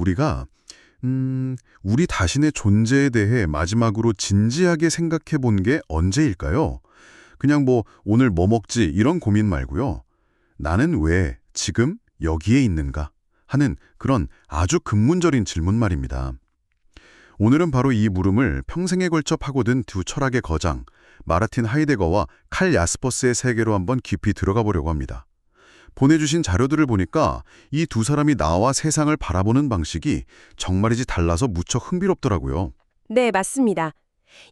우리가 우리 자신의 존재에 대해 마지막으로 진지하게 생각해 본 게 언제일까요? 그냥 뭐 오늘 뭐 먹지 이런 고민 말고요. 나는 왜 지금 여기에 있는가 하는 그런 아주 근본적인 질문 말입니다. 오늘은 바로 이 물음을 평생에 걸쳐 파고든 두 철학의 거장 마르틴 하이데거와 칼 야스퍼스의 세계로 한번 깊이 들어가 보려고 합니다. 보내주신 자료들을 보니까 이 두 사람이 나와 세상을 바라보는 방식이 정말이지 달라서 무척 흥미롭더라고요. 네, 맞습니다.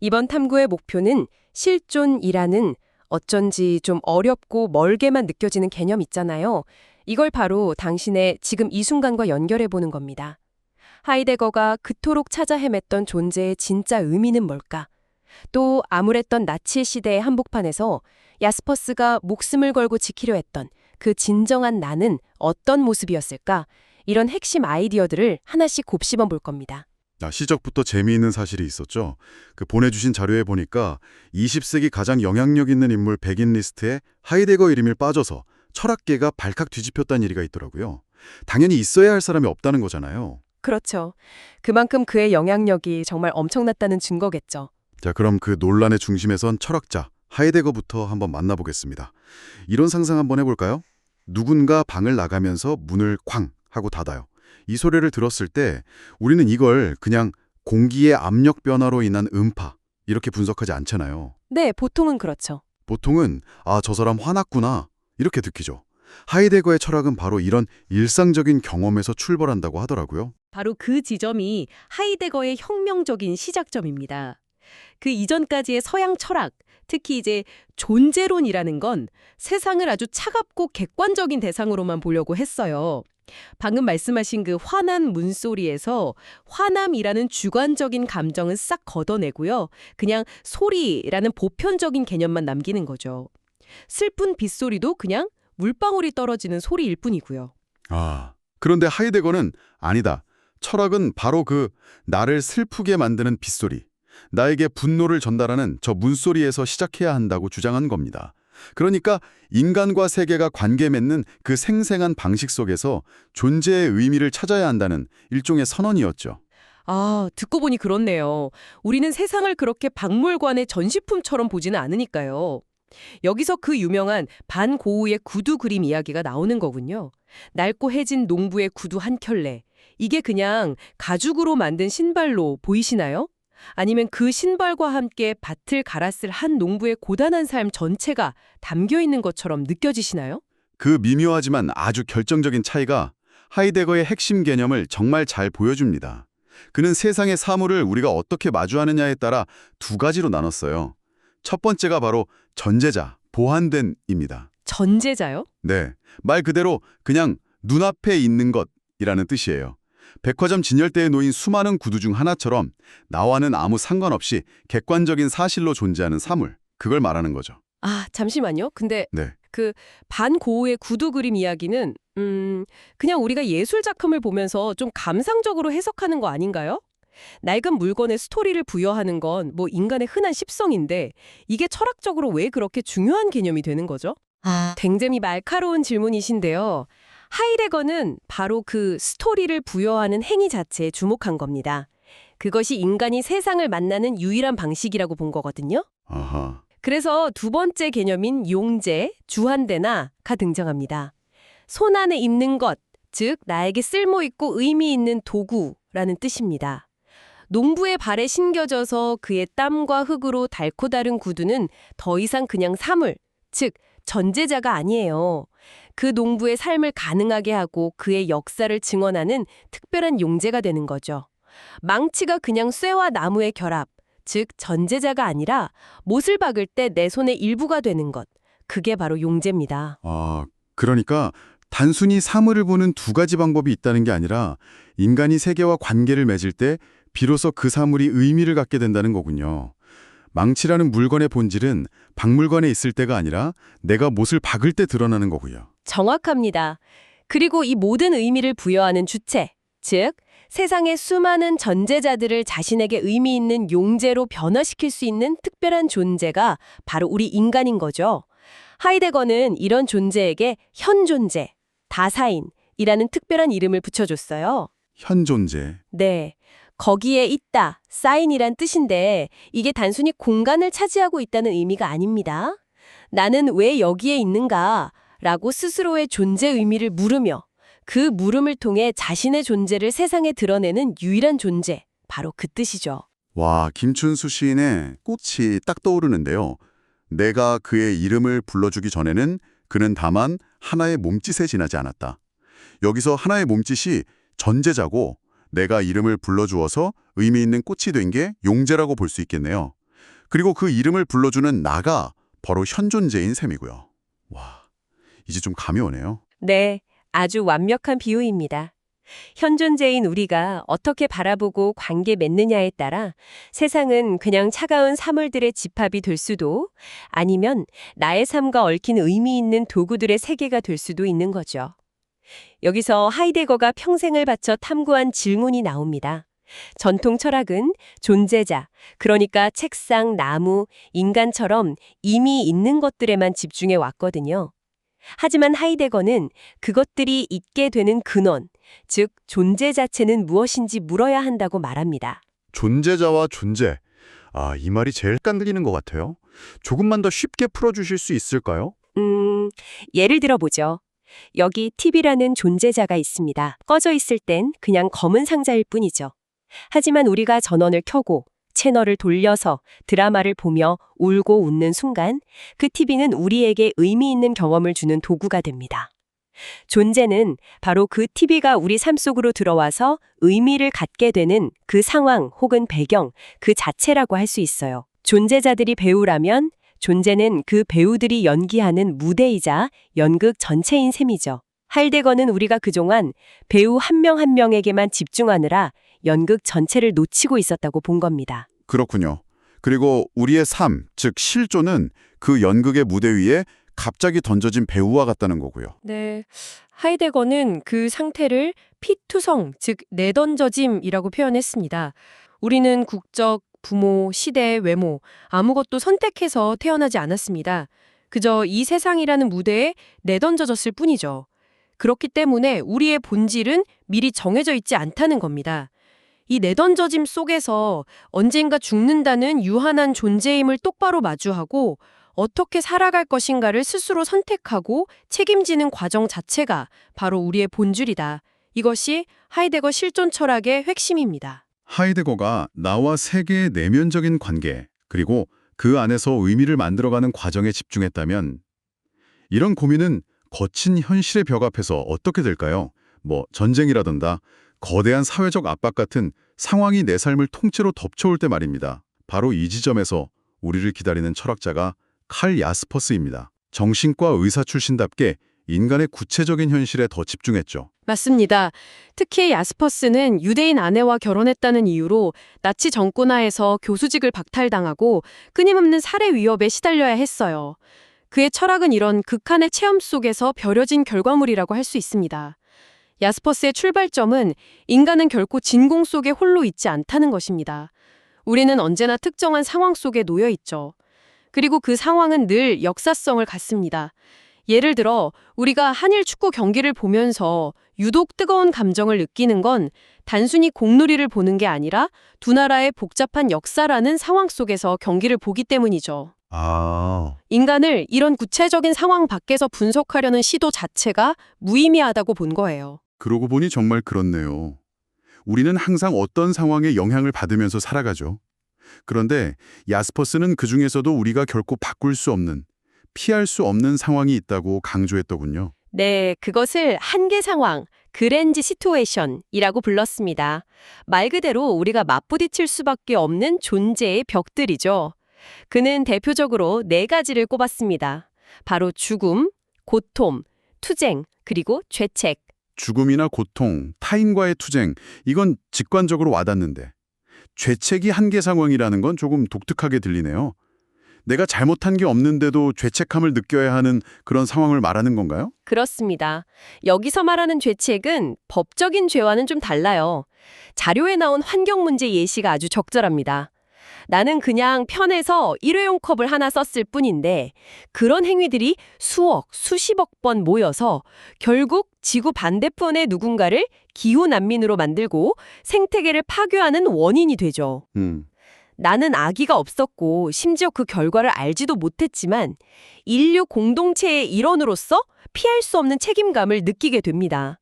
이번 탐구의 목표는 실존이라는 어쩐지 좀 어렵고 멀게만 느껴지는 개념 있잖아요. 이걸 바로 당신의 지금 이 순간과 연결해 보는 겁니다. 하이데거가 그토록 찾아 헤맸던 존재의 진짜 의미는 뭘까? 또 암울했던 나치 시대의 한복판에서 야스퍼스가 목숨을 걸고 지키려 했던 그 진정한 나는 어떤 모습이었을까? 이런 핵심 아이디어들을 하나씩 곱씹어 볼 겁니다. 시작부터 재미있는 사실이 있었죠. 그 보내주신 자료에 보니까 20세기 가장 영향력 있는 인물 100인 리스트에 하이데거 이름이 빠져서 철학계가 발칵 뒤집혔다는 얘기가 있더라고요. 당연히 있어야 할 사람이 없다는 거잖아요. 그렇죠. 그만큼 그의 영향력이 정말 엄청났다는 증거겠죠. 자, 그럼 그 논란의 중심에선 철학자 하이데거부터 한번 만나보겠습니다. 이런 상상 한번 해볼까요? 누군가 방을 나가면서 문을 쾅 하고 닫아요. 이 소리를 들었을 때 우리는 이걸 그냥 공기의 압력 변화로 인한 음파 이렇게 분석하지 않잖아요. 네, 보통은 그렇죠. 보통은 저 사람 화났구나 이렇게 느끼죠. 하이데거의 철학은 바로 이런 일상적인 경험에서 출발한다고 하더라고요. 바로 그 지점이 하이데거의 혁명적인 시작점입니다. 그 이전까지의 서양 철학, 특히 이제 존재론이라는 건 세상을 아주 차갑고 객관적인 대상으로만 보려고 했어요. 방금 말씀하신 그 화난 문소리에서 화남이라는 주관적인 감정은 싹 걷어내고요. 그냥 소리라는 보편적인 개념만 남기는 거죠. 슬픈 빗소리도 그냥 물방울이 떨어지는 소리일 뿐이고요. 그런데 하이데거는 아니다. 철학은 바로 그 나를 슬프게 만드는 빗소리, 나에게 분노를 전달하는 저 문소리에서 시작해야 한다고 주장한 겁니다. 그러니까 인간과 세계가 관계 맺는 그 생생한 방식 속에서 존재의 의미를 찾아야 한다는 일종의 선언이었죠. 듣고 보니 그렇네요. 우리는 세상을 그렇게 박물관의 전시품처럼 보지는 않으니까요. 여기서 그 유명한 반고흐의 구두 그림 이야기가 나오는 거군요. 낡고 해진 농부의 구두 한 켤레. 이게 그냥 가죽으로 만든 신발로 보이시나요? 아니면 그 신발과 함께 밭을 갈았을 한 농부의 고단한 삶 전체가 담겨 있는 것처럼 느껴지시나요? 그 미묘하지만 아주 결정적인 차이가 하이데거의 핵심 개념을 정말 잘 보여줍니다. 그는 세상의 사물을 우리가 어떻게 마주하느냐에 따라 두 가지로 나눴어요. 첫 번째가 바로 전제자, 보완된입니다. 전제자요? 네, 말 그대로 그냥 눈앞에 있는 것이라는 뜻이에요. 백화점 진열대에 놓인 수많은 구두 중 하나처럼 나와는 아무 상관없이 객관적인 사실로 존재하는 사물, 그걸 말하는 거죠. 잠시만요. 근데 네. 그 반고흐의 구두 그림 이야기는 그냥 우리가 예술 작품을 보면서 좀 감상적으로 해석하는 거 아닌가요? 낡은 물건에 스토리를 부여하는 건 뭐 인간의 흔한 습성인데 이게 철학적으로 왜 그렇게 중요한 개념이 되는 거죠? 굉장히 날카로운 질문이신데요. 하이데거는 바로 그 스토리를 부여하는 행위 자체에 주목한 겁니다. 그것이 인간이 세상을 만나는 유일한 방식이라고 본 거거든요. 아하. 그래서 두 번째 개념인 용제, 주한대나가 등장합니다. 손 안에 있는 것, 즉 나에게 쓸모있고 의미 있는 도구라는 뜻입니다. 농부의 발에 신겨져서 그의 땀과 흙으로 닳고 다른 구두는 더 이상 그냥 사물, 즉 전제자가 아니에요. 그 농부의 삶을 가능하게 하고 그의 역사를 증언하는 특별한 용제가 되는 거죠. 망치가 그냥 쇠와 나무의 결합, 즉 전제자가 아니라 못을 박을 때 내 손의 일부가 되는 것. 그게 바로 용제입니다. 그러니까 단순히 사물을 보는 두 가지 방법이 있다는 게 아니라 인간이 세계와 관계를 맺을 때 비로소 그 사물이 의미를 갖게 된다는 거군요. 망치라는 물건의 본질은 박물관에 있을 때가 아니라 내가 못을 박을 때 드러나는 거고요. 정확합니다. 그리고 이 모든 의미를 부여하는 주체, 즉 세상의 수많은 전제자들을 자신에게 의미 있는 용제로 변화시킬 수 있는 특별한 존재가 바로 우리 인간인 거죠. 하이데거는 이런 존재에게 현존재, 다사인이라는 특별한 이름을 붙여줬어요. 현존재. 네. 거기에 있다, 사인이란 뜻인데 이게 단순히 공간을 차지하고 있다는 의미가 아닙니다. 나는 왜 여기에 있는가? 라고 스스로의 존재 의미를 물으며 그 물음을 통해 자신의 존재를 세상에 드러내는 유일한 존재, 바로 그 뜻이죠. 와, 김춘수 시인의 꽃이 딱 떠오르는데요. 내가 그의 이름을 불러주기 전에는 그는 다만 하나의 몸짓에 지나지 않았다. 여기서 하나의 몸짓이 전제자고 내가 이름을 불러주어서 의미 있는 꽃이 된 게 용제라고 볼 수 있겠네요. 그리고 그 이름을 불러주는 나가 바로 현존재인 셈이고요. 와, 이제 좀 감이 오네요. 네, 아주 완벽한 비유입니다. 현존재인 우리가 어떻게 바라보고 관계 맺느냐에 따라 세상은 그냥 차가운 사물들의 집합이 될 수도 아니면 나의 삶과 얽힌 의미 있는 도구들의 세계가 될 수도 있는 거죠. 여기서 하이데거가 평생을 바쳐 탐구한 질문이 나옵니다. 전통 철학은 존재자, 그러니까 책상, 나무, 인간처럼 이미 있는 것들에만 집중해 왔거든요. 하지만 하이데거는 그것들이 있게 되는 근원, 즉 존재 자체는 무엇인지 물어야 한다고 말합니다. 존재자와 존재. 아, 이 말이 제일 헷갈리는 것 같아요. 조금만 더 쉽게 풀어주실 수 있을까요? 예를 들어보죠. 여기 TV라는 존재자가 있습니다. 꺼져 있을 땐 그냥 검은 상자일 뿐이죠. 하지만 우리가 전원을 켜고 채널을 돌려서 드라마를 보며 울고 웃는 순간 그 TV는 우리에게 의미 있는 경험을 주는 도구가 됩니다. 존재는 바로 그 TV가 우리 삶 속으로 들어와서 의미를 갖게 되는 그 상황 혹은 배경, 그 자체라고 할 수 있어요. 존재자들이 배우라면 존재는 그 배우들이 연기하는 무대이자 연극 전체인 셈이죠. 하이데거는 우리가 그동안 배우 한 명 한 명에게만 집중하느라 연극 전체를 놓치고 있었다고 본 겁니다. 그렇군요. 그리고 우리의 삶, 즉 실존은 그 연극의 무대 위에 갑자기 던져진 배우와 같다는 거고요. 네. 하이데거는 그 상태를 피투성, 즉 내던져짐이라고 표현했습니다. 우리는 국적, 부모, 시대, 외모 아무것도 선택해서 태어나지 않았습니다. 그저 이 세상이라는 무대에 내던져졌을 뿐이죠. 그렇기 때문에 우리의 본질은 미리 정해져 있지 않다는 겁니다. 이 내던져짐 속에서 언젠가 죽는다는 유한한 존재임을 똑바로 마주하고 어떻게 살아갈 것인가를 스스로 선택하고 책임지는 과정 자체가 바로 우리의 본질이다. 이것이 하이데거 실존 철학의 핵심입니다. 하이데거가 나와 세계의 내면적인 관계, 그리고 그 안에서 의미를 만들어가는 과정에 집중했다면 이런 고민은 거친 현실의 벽 앞에서 어떻게 될까요? 전쟁이라던가 거대한 사회적 압박 같은 상황이 내 삶을 통째로 덮쳐올 때 말입니다. 바로 이 지점에서 우리를 기다리는 철학자가 칼 야스퍼스입니다. 정신과 의사 출신답게 인간의 구체적인 현실에 더 집중했죠. 맞습니다. 특히 야스퍼스는 유대인 아내와 결혼했다는 이유로 나치 정권 하에서 교수직을 박탈당하고 끊임없는 살해 위협에 시달려야 했어요. 그의 철학은 이런 극한의 체험 속에서 벼려진 결과물이라고 할 수 있습니다. 야스퍼스의 출발점은 인간은 결코 진공 속에 홀로 있지 않다는 것입니다. 우리는 언제나 특정한 상황 속에 놓여 있죠. 그리고 그 상황은 늘 역사성을 갖습니다. 예를 들어 우리가 한일 축구 경기를 보면서 유독 뜨거운 감정을 느끼는 건 단순히 공놀이를 보는 게 아니라 두 나라의 복잡한 역사라는 상황 속에서 경기를 보기 때문이죠. 인간을 이런 구체적인 상황 밖에서 분석하려는 시도 자체가 무의미하다고 본 거예요. 그러고 보니 정말 그렇네요. 우리는 항상 어떤 상황에 영향을 받으면서 살아가죠. 그런데 야스퍼스는 그중에서도 우리가 결코 바꿀 수 없는, 피할 수 없는 상황이 있다고 강조했더군요. 네, 그것을 한계 상황, 그랜지 시투에이션이라고 불렀습니다. 말 그대로 우리가 맞부딪힐 수밖에 없는 존재의 벽들이죠. 그는 대표적으로 4가지를 꼽았습니다. 바로 죽음, 고통, 투쟁, 그리고 죄책. 죽음이나 고통, 타인과의 투쟁, 이건 직관적으로 와닿는데 죄책이 한계 상황이라는 건 조금 독특하게 들리네요. 내가 잘못한 게 없는데도 죄책함을 느껴야 하는 그런 상황을 말하는 건가요? 그렇습니다. 여기서 말하는 죄책은 법적인 죄와는 좀 달라요. 자료에 나온 환경 문제 예시가 아주 적절합니다. 나는 그냥 편해서 일회용 컵을 하나 썼을 뿐인데 그런 행위들이 수억, 수십억 번 모여서 결국 지구 반대편의 누군가를 기후 난민으로 만들고 생태계를 파괴하는 원인이 되죠. 나는 아기가 없었고 심지어 그 결과를 알지도 못했지만 인류 공동체의 일원으로서 피할 수 없는 책임감을 느끼게 됩니다.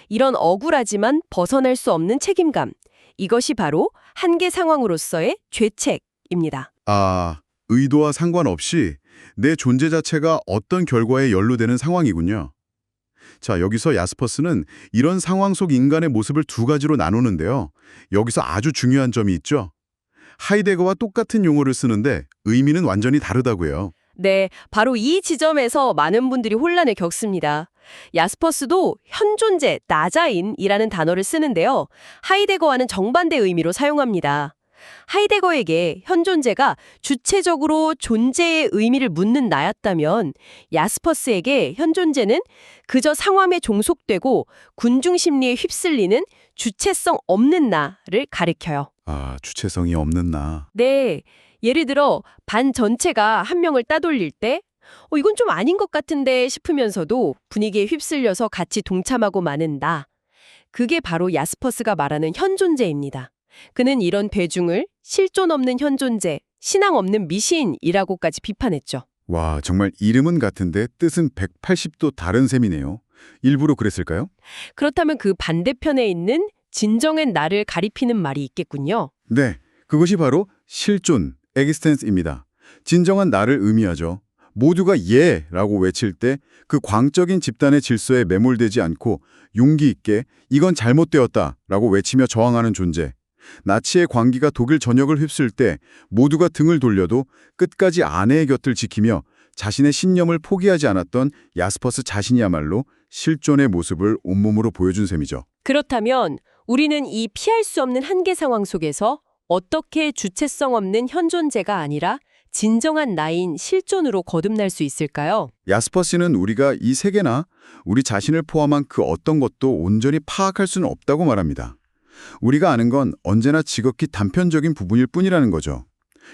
이런 억울하지만 벗어날 수 없는 책임감. 이것이 바로 한계 상황으로서의 죄책입니다. 아, 의도와 상관없이 내 존재 자체가 어떤 결과에 연루되는 상황이군요. 자, 여기서 야스퍼스는 이런 상황 속 인간의 모습을 두 가지로 나누는데요. 여기서 아주 중요한 점이 있죠. 하이데거와 똑같은 용어를 쓰는데 의미는 완전히 다르다고요. 네, 바로 이 지점에서 많은 분들이 혼란을 겪습니다. 야스퍼스도 현존재, 나자인이라는 단어를 쓰는데요. 하이데거와는 정반대 의미로 사용합니다. 하이데거에게 현존재가 주체적으로 존재의 의미를 묻는 나였다면 야스퍼스에게 현존재는 그저 상황에 종속되고 군중 심리에 휩쓸리는 주체성 없는 나를 가리켜요. 아, 주체성이 없는 나. 네, 예를 들어 반 전체가 한 명을 따돌릴 때 이건 좀 아닌 것 같은데 싶으면서도 분위기에 휩쓸려서 같이 동참하고 마는 나. 그게 바로 야스퍼스가 말하는 현존재입니다. 그는 이런 대중을 실존 없는 현존재, 신앙 없는 미신이라고까지 비판했죠. 와, 정말 이름은 같은데 뜻은 180도 다른 셈이네요. 일부러 그랬을까요? 그렇다면 그 반대편에 있는 진정한 나를 가리키는 말이 있겠군요. 네, 그것이 바로 실존, existence입니다. 진정한 나를 의미하죠. 모두가 예라고 외칠 때 그 광적인 집단의 질서에 매몰되지 않고 용기 있게 이건 잘못되었다라고 외치며 저항하는 존재. 나치의 광기가 독일 전역을 휩쓸 때 모두가 등을 돌려도 끝까지 아내의 곁을 지키며 자신의 신념을 포기하지 않았던 야스퍼스 자신이야말로 실존의 모습을 온몸으로 보여준 셈이죠. 그렇다면 우리는 이 피할 수 없는 한계 상황 속에서 어떻게 주체성 없는 현존재가 아니라 진정한 나인 실존으로 거듭날 수 있을까요? 야스퍼스는 우리가 이 세계나 우리 자신을 포함한 그 어떤 것도 온전히 파악할 수는 없다고 말합니다. 우리가 아는 건 언제나 지극히 단편적인 부분일 뿐이라는 거죠.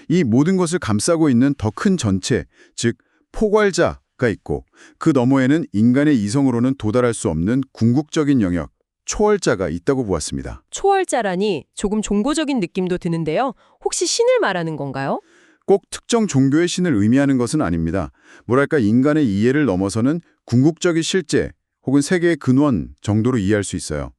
이 모든 것을 감싸고 있는 더 큰 전체, 즉 포괄자가 있고 그 너머에는 인간의 이성으로는 도달할 수 없는 궁극적인 영역, 초월자가 있다고 보았습니다. 초월자라니 조금 종교적인 느낌도 드는데요. 혹시 신을 말하는 건가요? 꼭 특정 종교의 신을 의미하는 것은 아닙니다. 뭐랄까 인간의 이해를 넘어서는 궁극적인 실제 혹은 세계의 근원 정도로 이해할 수 있어요.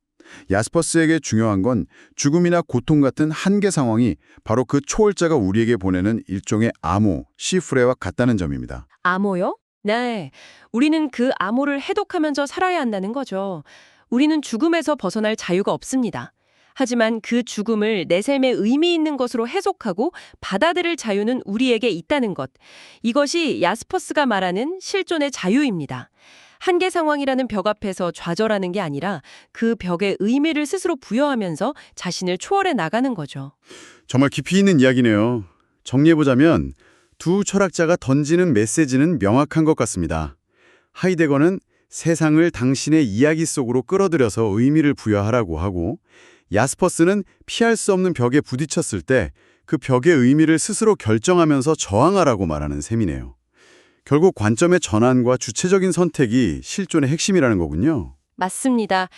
야스퍼스에게 중요한 건 죽음이나 고통 같은 한계 상황이 바로 그 초월자가 우리에게 보내는 일종의 암호, 시프레와 같다는 점입니다. 암호요? 네. 우리는 그 암호를 해독하면서 살아야 한다는 거죠. 우리는 죽음에서 벗어날 자유가 없습니다. 하지만 그 죽음을 내 삶에 의미 있는 것으로 해석하고 받아들일 자유는 우리에게 있다는 것. 이것이 야스퍼스가 말하는 실존의 자유입니다. 한계 상황이라는 벽 앞에서 좌절하는 게 아니라 그 벽에 의미를 스스로 부여하면서 자신을 초월해 나가는 거죠. 정말 깊이 있는 이야기네요. 정리해보자면 두 철학자가 던지는 메시지는 명확한 것 같습니다. 하이데거는 세상을 당신의 이야기 속으로 끌어들여서 의미를 부여하라고 하고 야스퍼스는 피할 수 없는 벽에 부딪혔을 때 그 벽의 의미를 스스로 결정하면서 저항하라고 말하는 셈이네요. 결국 관점의 전환과 주체적인 선택이 실존의 핵심이라는 거군요. 맞습니다.